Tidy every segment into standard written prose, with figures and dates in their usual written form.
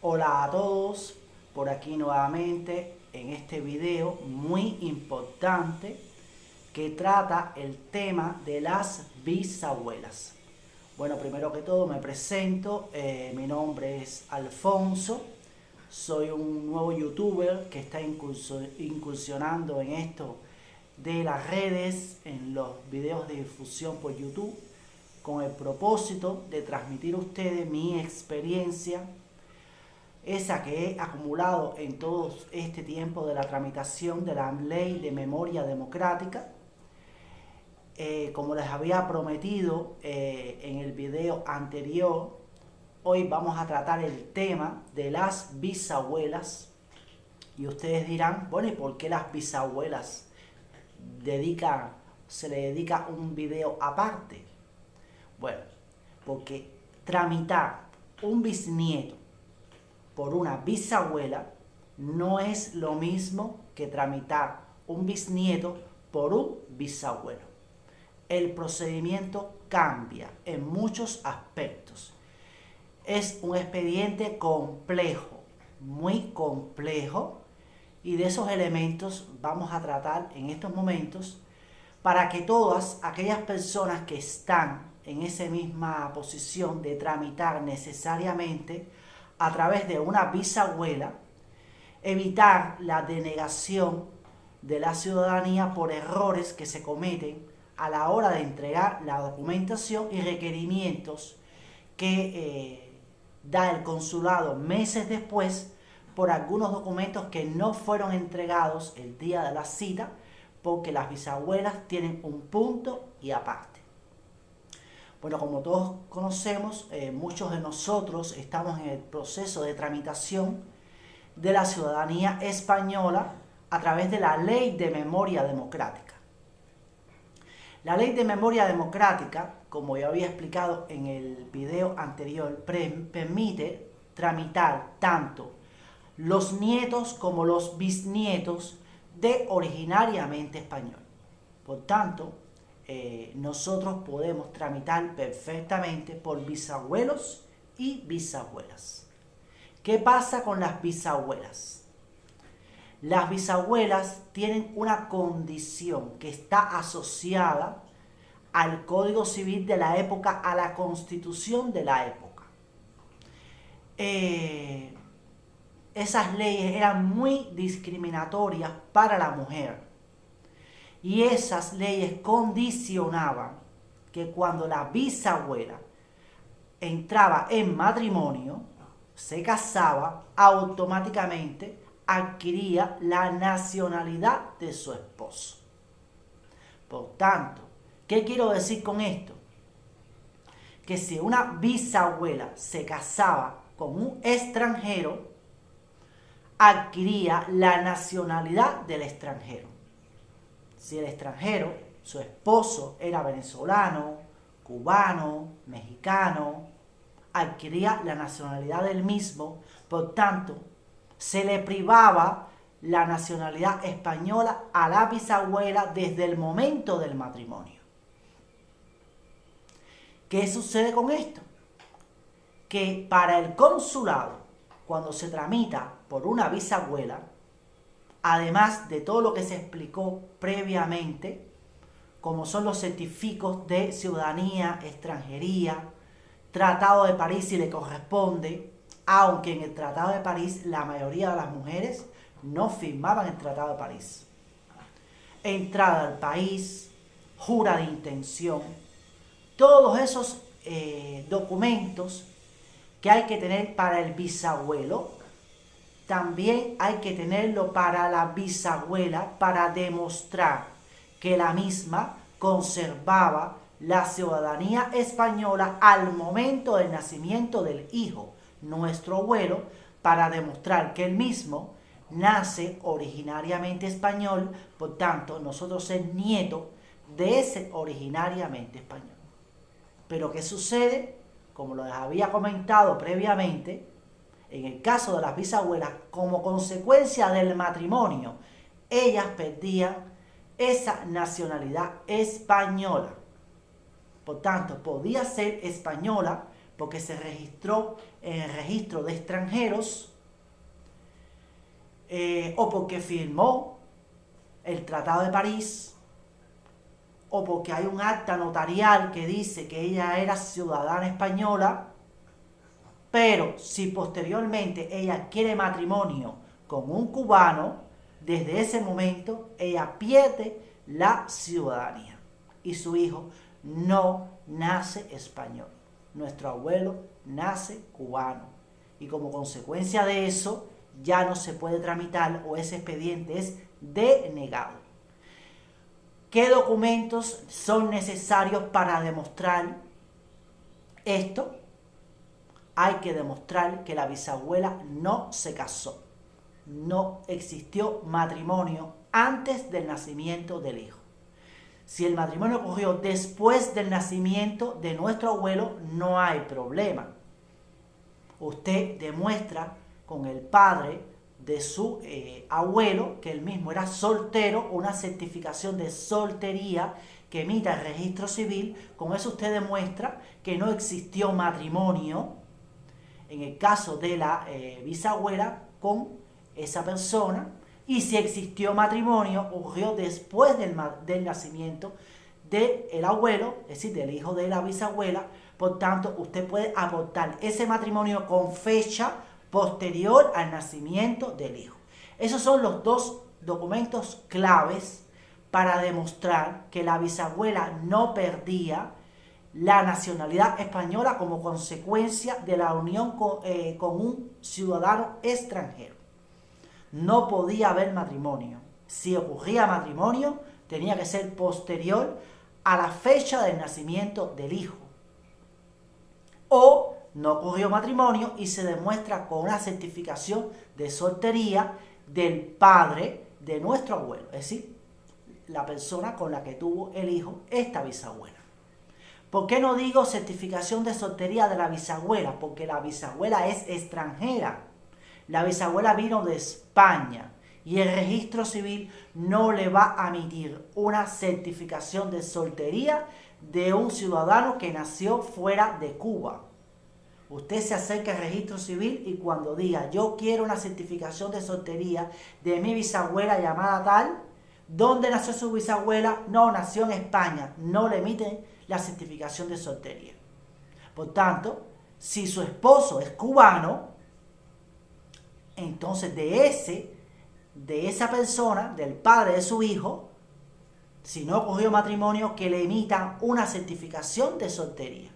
Hola a todos, por aquí nuevamente en este video muy importante que trata el tema de las bisabuelas. Bueno, primero que todo me presento, mi nombre es Alfonso, soy un nuevo youtuber que está incursionando en esto de las redes, en los videos de difusión por YouTube, con el propósito de transmitir a ustedes mi experiencia, esa que he acumulado en todo este tiempo de la tramitación de la Ley de Memoria Democrática. Como les había prometido en el video anterior, hoy vamos a tratar el tema de las bisabuelas. Y ustedes dirán, bueno, ¿y por qué las bisabuelas se le dedica un video aparte? Bueno, porque tramitar un bisnieto por una bisabuela no es lo mismo que tramitar un bisnieto por un bisabuelo. El procedimiento cambia en muchos aspectos. Es un expediente complejo, muy complejo, y de esos elementos vamos a tratar en estos momentos para que todas aquellas personas que están en esa misma posición de tramitar necesariamente a través de una bisabuela, evitar la denegación de la ciudadanía por errores que se cometen a la hora de entregar la documentación y requerimientos que da el consulado meses después por algunos documentos que no fueron entregados el día de la cita, porque las bisabuelas tienen un punto y aparte. Bueno, como todos conocemos, muchos de nosotros estamos en el proceso de tramitación de la ciudadanía española a través de la Ley de Memoria Democrática. La Ley de Memoria Democrática, como ya había explicado en el video anterior, permite tramitar tanto los nietos como los bisnietos de originariamente español. Por tanto, nosotros podemos tramitar perfectamente por bisabuelos y bisabuelas. ¿Qué pasa con las bisabuelas? Las bisabuelas tienen una condición que está asociada al Código Civil de la época, a la Constitución de la época. Esas leyes eran muy discriminatorias para la mujer. Y esas leyes condicionaban que cuando la bisabuela entraba en matrimonio, se casaba, automáticamente adquiría la nacionalidad de su esposo. Por tanto, ¿qué quiero decir con esto? Que si una bisabuela se casaba con un extranjero, adquiría la nacionalidad del extranjero. Si el extranjero, su esposo, era venezolano, cubano, mexicano, adquiría la nacionalidad del mismo, por tanto, se le privaba la nacionalidad española a la bisabuela desde el momento del matrimonio. ¿Qué sucede con esto? Que para el consulado, cuando se tramita por una bisabuela, además de todo lo que se explicó previamente, como son los certificados de ciudadanía, extranjería, Tratado de París si le corresponde, aunque en el Tratado de París la mayoría de las mujeres no firmaban el Tratado de París. Entrada al país, jura de intención, todos esos documentos que hay que tener para el bisabuelo, también hay que tenerlo para la bisabuela para demostrar que la misma conservaba la ciudadanía española al momento del nacimiento del hijo, nuestro abuelo, para demostrar que él mismo nace originariamente español, por tanto nosotros ser nietos de ese originariamente español. Pero ¿qué sucede? Como lo había comentado previamente, en el caso de las bisabuelas, como consecuencia del matrimonio, ellas perdían esa nacionalidad española. Por tanto, podía ser española, porque se registró en el registro de extranjeros, o porque firmó el Tratado de París, o porque hay un acta notarial que dice que ella era ciudadana española, pero si posteriormente ella quiere matrimonio con un cubano, desde ese momento ella pierde la ciudadanía y su hijo no nace español. Nuestro abuelo nace cubano y como consecuencia de eso ya no se puede tramitar o ese expediente es denegado. ¿Qué documentos son necesarios para demostrar esto? Hay que demostrar que la bisabuela no se casó. No existió matrimonio antes del nacimiento del hijo. Si el matrimonio ocurrió después del nacimiento de nuestro abuelo, no hay problema. Usted demuestra con el padre de su abuelo, que él mismo era soltero, una certificación de soltería que emita el registro civil. Con eso usted demuestra que no existió matrimonio, en el caso de la bisabuela, con esa persona, y si existió matrimonio, ocurrió después del nacimiento del abuelo, es decir, del hijo de la bisabuela. Por tanto, usted puede aportar ese matrimonio con fecha posterior al nacimiento del hijo. Esos son los dos documentos claves para demostrar que la bisabuela no perdía la nacionalidad española como consecuencia de la unión con un ciudadano extranjero. No podía haber matrimonio. Si ocurría matrimonio, tenía que ser posterior a la fecha del nacimiento del hijo. O no ocurrió matrimonio y se demuestra con una certificación de soltería del padre de nuestro abuelo, es decir, la persona con la que tuvo el hijo esta bisabuela. ¿Por qué no digo certificación de soltería de la bisabuela? Porque la bisabuela es extranjera. La bisabuela vino de España y el registro civil no le va a emitir una certificación de soltería de un ciudadano que nació fuera de Cuba. Usted se acerca al registro civil y cuando diga yo quiero una certificación de soltería de mi bisabuela llamada tal, ¿dónde nació su bisabuela? No, nació en España. No le emiten la certificación de soltería. Por tanto, si su esposo es cubano, entonces de esa persona, del padre de su hijo, si no ocurrió matrimonio, que le emitan una certificación de soltería.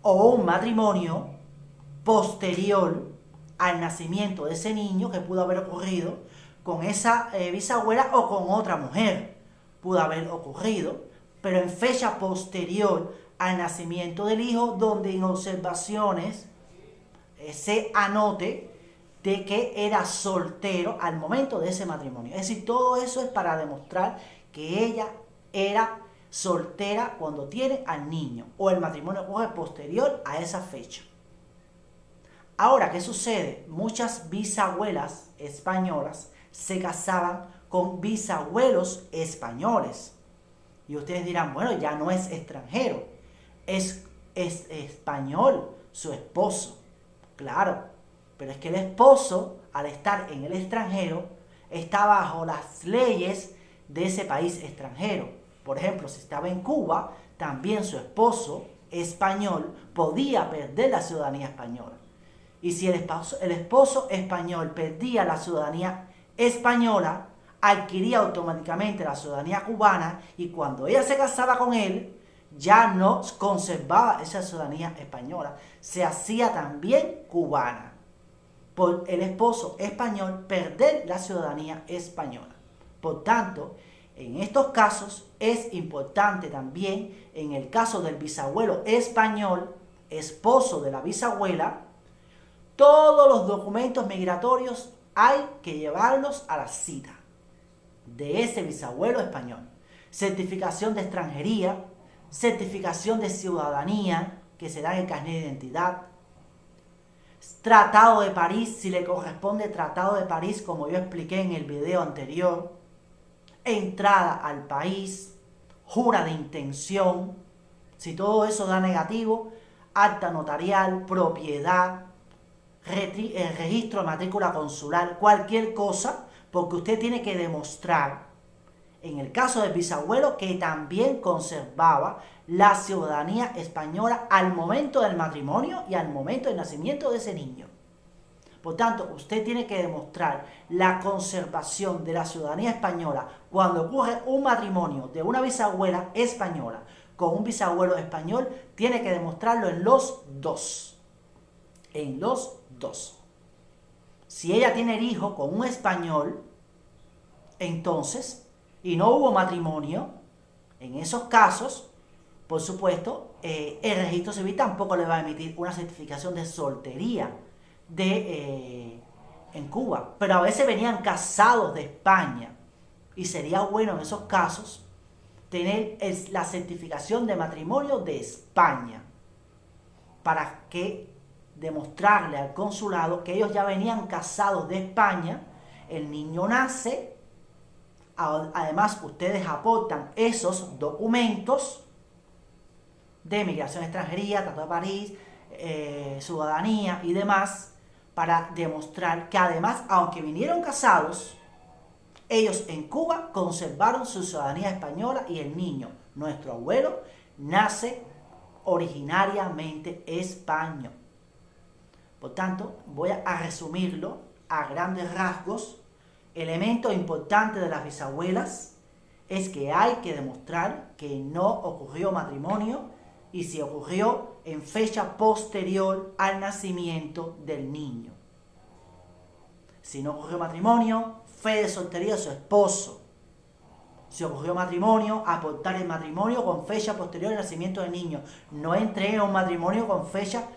O un matrimonio posterior al nacimiento de ese niño que pudo haber ocurrido con esa bisabuela o con otra mujer. Pudo haber ocurrido, pero en fecha posterior al nacimiento del hijo, donde en observaciones se anote de que era soltero al momento de ese matrimonio. Es decir, todo eso es para demostrar que ella era soltera cuando tiene al niño o el matrimonio ocurre posterior a esa fecha. Ahora, ¿qué sucede? Muchas bisabuelas españolas se casaban con bisabuelos españoles. Y ustedes dirán, bueno, ya no es extranjero, es español su esposo. Claro, pero es que el esposo, al estar en el extranjero, está bajo las leyes de ese país extranjero. Por ejemplo, si estaba en Cuba, también su esposo español podía perder la ciudadanía española. Y si el esposo español perdía la ciudadanía española, adquiría automáticamente la ciudadanía cubana y cuando ella se casaba con él, ya no conservaba esa ciudadanía española, se hacía también cubana. Por el esposo español perder la ciudadanía española. Por tanto, en estos casos es importante también, en el caso del bisabuelo español, esposo de la bisabuela, todos los documentos migratorios hay que llevarlos a la cita de ese bisabuelo español. Certificación de extranjería, certificación de ciudadanía, que será el carnet de identidad, Tratado de París, si le corresponde Tratado de París, como yo expliqué en el video anterior, entrada al país, jura de intención. Si todo eso da negativo, acta notarial, propiedad, registro de matrícula consular, cualquier cosa, porque usted tiene que demostrar, en el caso del bisabuelo, que también conservaba la ciudadanía española al momento del matrimonio y al momento del nacimiento de ese niño. Por tanto, usted tiene que demostrar la conservación de la ciudadanía española cuando ocurre un matrimonio de una bisabuela española con un bisabuelo español, tiene que demostrarlo en los dos. En los dos. Si ella tiene el hijo con un español, entonces, y no hubo matrimonio, en esos casos, por supuesto, el registro civil tampoco le va a emitir una certificación de soltería en Cuba. Pero a veces venían casados de España y sería bueno en esos casos tener la certificación de matrimonio de España para que demostrarle al consulado que ellos ya venían casados de España, el niño nace, además ustedes aportan esos documentos de migración, extranjería, Tratado de París, ciudadanía y demás, para demostrar que además, aunque vinieron casados, ellos en Cuba conservaron su ciudadanía española y el niño, nuestro abuelo, nace originariamente español. Por tanto, voy a resumirlo a grandes rasgos. Elemento importante de las bisabuelas es que hay que demostrar que no ocurrió matrimonio y si ocurrió en fecha posterior al nacimiento del niño. Si no ocurrió matrimonio, fe de soltería de su esposo. Si ocurrió matrimonio, aportar el matrimonio con fecha posterior al nacimiento del niño. No entregue un matrimonio con fecha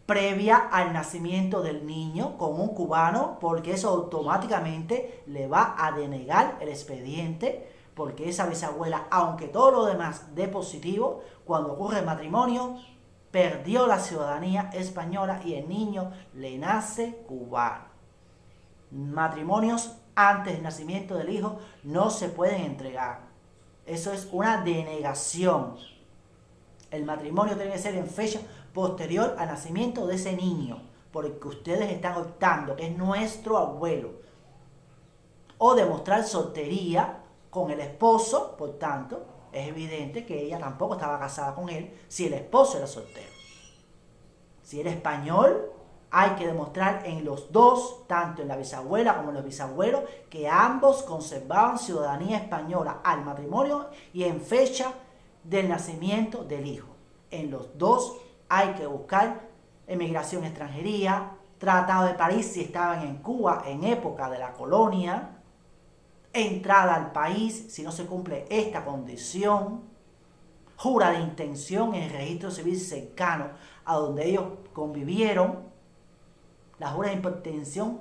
previa al nacimiento del niño con un cubano, porque eso automáticamente le va a denegar el expediente, porque esa bisabuela, aunque todo lo demás dé positivo, cuando ocurre el matrimonio, perdió la ciudadanía española y el niño le nace cubano. Matrimonios antes del nacimiento del hijo no se pueden entregar. Eso es una denegación. El matrimonio tiene que ser en fecha posterior al nacimiento de ese niño, porque ustedes están optando, que es nuestro abuelo. O demostrar soltería con el esposo, por tanto, es evidente que ella tampoco estaba casada con él si el esposo era soltero. Si era español, hay que demostrar en los dos, tanto en la bisabuela como en los bisabuelos, que ambos conservaban ciudadanía española al matrimonio y en fecha del nacimiento del hijo. En los dos hay que buscar emigración, extranjería, Tratado de París si estaban en Cuba en época de la colonia, entrada al país si no se cumple esta condición, jura de intención en el registro civil cercano a donde ellos convivieron. La jura de intención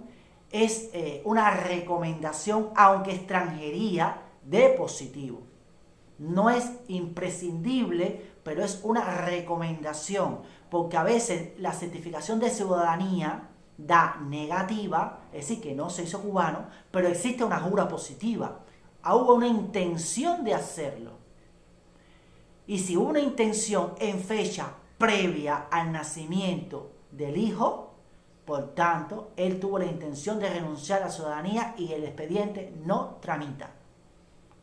es una recomendación, aunque extranjería, de positivo. No es imprescindible, pero es una recomendación, porque a veces la certificación de ciudadanía da negativa, es decir, que no se hizo cubano, pero existe una jura positiva. Hubo una intención de hacerlo. Y si hubo una intención en fecha previa al nacimiento del hijo, por tanto, él tuvo la intención de renunciar a la ciudadanía y el expediente no tramita.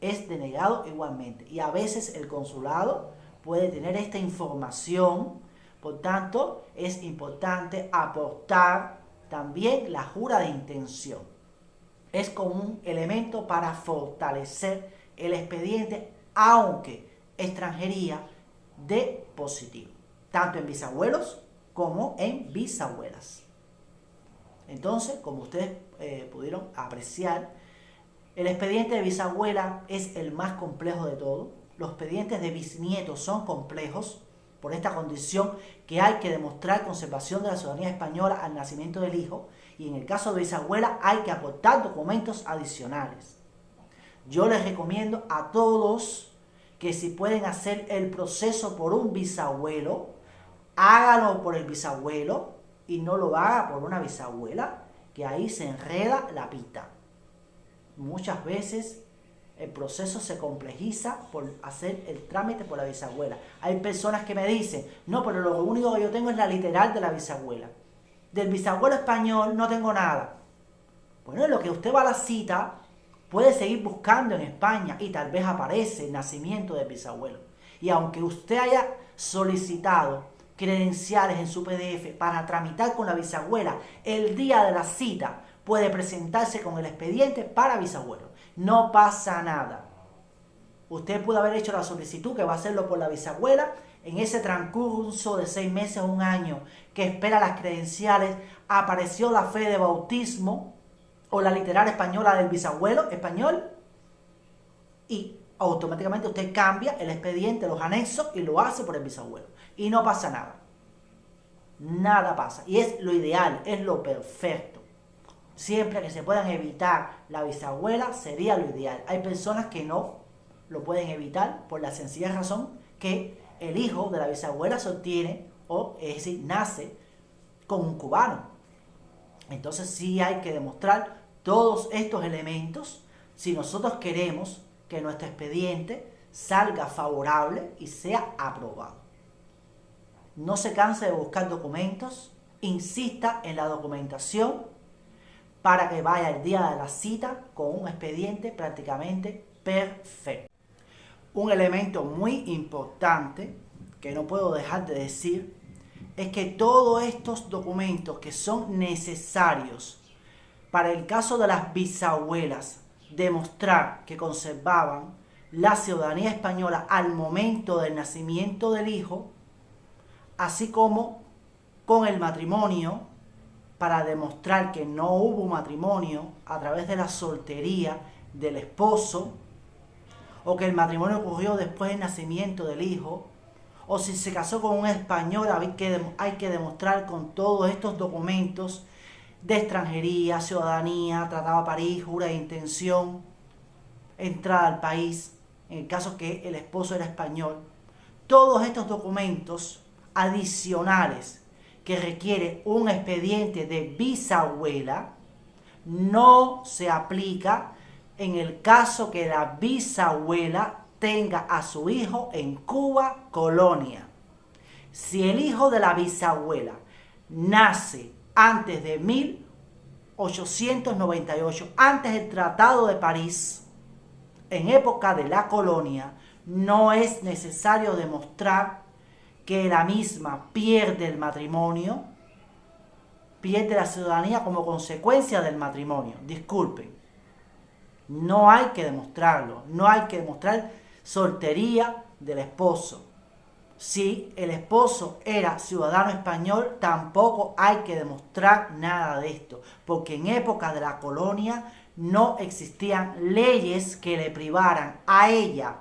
Es denegado igualmente. Y a veces el consulado puede tener esta información. Por tanto, es importante aportar también la jura de intención. Es como un elemento para fortalecer el expediente, aunque extranjería, de positivo. Tanto en bisabuelos como en bisabuelas. Entonces, como ustedes pudieron apreciar, el expediente de bisabuela es el más complejo de todo. Los expedientes de bisnietos son complejos por esta condición que hay que demostrar conservación de la ciudadanía española al nacimiento del hijo, y en el caso de bisabuela hay que aportar documentos adicionales. Yo les recomiendo a todos que si pueden hacer el proceso por un bisabuelo, háganlo por el bisabuelo y no lo haga por una bisabuela, que ahí se enreda la pita. Muchas veces el proceso se complejiza por hacer el trámite por la bisabuela. Hay personas que me dicen, no, pero lo único que yo tengo es la literal de la bisabuela. Del bisabuelo español no tengo nada. Bueno, en lo que usted va a la cita, puede seguir buscando en España y tal vez aparece el nacimiento del bisabuelo. Y aunque usted haya solicitado credenciales en su PDF para tramitar con la bisabuela, el día de la cita puede presentarse con el expediente para bisabuelo. No pasa nada. Usted puede haber hecho la solicitud, que va a hacerlo por la bisabuela, en ese transcurso de 6 meses o 1 año que espera las credenciales, apareció la fe de bautismo o la literal española del bisabuelo español y automáticamente usted cambia el expediente, los anexos y lo hace por el bisabuelo. Y no pasa nada. Nada pasa. Y es lo ideal, es lo perfecto. Siempre que se puedan evitar la bisabuela sería lo ideal. Hay personas que no lo pueden evitar por la sencilla razón que el hijo de la bisabuela se obtiene, o es decir, nace con un cubano. Entonces sí hay que demostrar todos estos elementos si nosotros queremos que nuestro expediente salga favorable y sea aprobado. No se canse de buscar documentos, insista en la documentación para que vaya el día de la cita con un expediente prácticamente perfecto. Un elemento muy importante que no puedo dejar de decir es que todos estos documentos que son necesarios para el caso de las bisabuelas demostrar que conservaban la ciudadanía española al momento del nacimiento del hijo, así como con el matrimonio, para demostrar que no hubo matrimonio a través de la soltería del esposo, o que el matrimonio ocurrió después del nacimiento del hijo, o si se casó con un español, hay que demostrar con todos estos documentos de extranjería, ciudadanía, tratado de París, jura de intención, entrada al país, en el caso que el esposo era español. Todos estos documentos adicionales que requiere un expediente de bisabuela no se aplica en el caso que la bisabuela tenga a su hijo en Cuba, colonia. Si el hijo de la bisabuela nace antes de 1898, antes del Tratado de París, en época de la colonia, no es necesario demostrar que la misma pierde el matrimonio, pierde la ciudadanía como consecuencia del matrimonio. Disculpen, no hay que demostrarlo, no hay que demostrar soltería del esposo. Si el esposo era ciudadano español, tampoco hay que demostrar nada de esto, porque en época de la colonia no existían leyes que le privaran a ella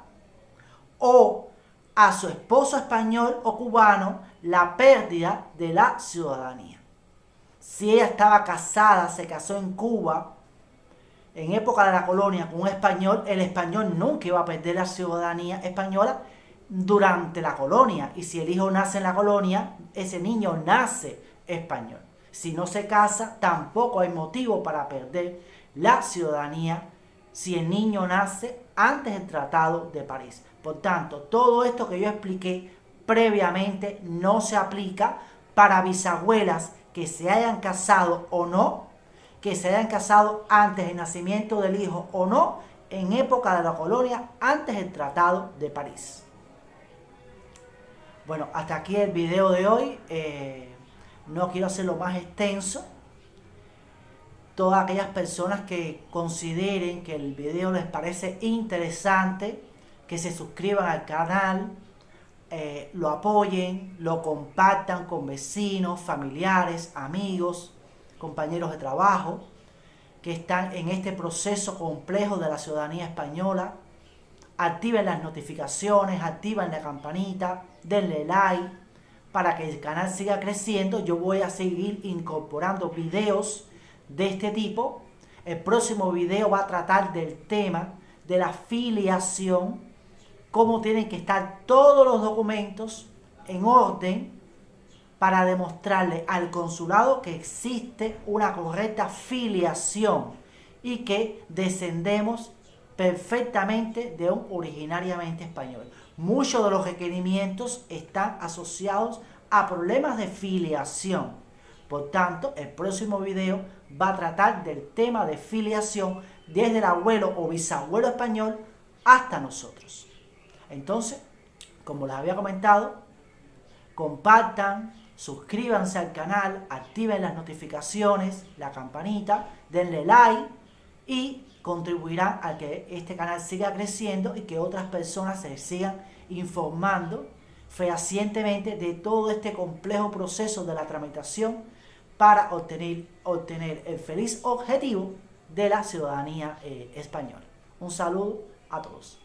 o a su esposo español o cubano la pérdida de la ciudadanía. Si ella estaba casada, se casó en Cuba, en época de la colonia con un español, el español nunca iba a perder la ciudadanía española durante la colonia. Y si el hijo nace en la colonia, ese niño nace español. Si no se casa, tampoco hay motivo para perder la ciudadanía si el niño nace antes del Tratado de París. Por tanto, todo esto que yo expliqué previamente no se aplica para bisabuelas que se hayan casado o no, que se hayan casado antes del nacimiento del hijo o no, en época de la colonia, antes del Tratado de París. Bueno, hasta aquí el video de hoy. No quiero hacerlo más extenso. Todas aquellas personas que consideren que el video les parece interesante, que se suscriban al canal, lo apoyen, lo compartan con vecinos, familiares, amigos, compañeros de trabajo que están en este proceso complejo de la ciudadanía española. Activen las notificaciones, activen la campanita, denle like para que el canal siga creciendo. Yo voy a seguir incorporando videos de este tipo. El próximo video va a tratar del tema de la filiación, cómo tienen que estar todos los documentos en orden para demostrarle al consulado que existe una correcta filiación y que descendemos perfectamente de un originariamente español. Muchos de los requerimientos están asociados a problemas de filiación. Por tanto, el próximo video va a tratar del tema de filiación desde el abuelo o bisabuelo español hasta nosotros. Entonces, como les había comentado, compartan, suscríbanse al canal, activen las notificaciones, la campanita, denle like y contribuirán a que este canal siga creciendo y que otras personas se sigan informando fehacientemente de todo este complejo proceso de la tramitación para obtener el feliz objetivo de la ciudadanía española. Un saludo a todos.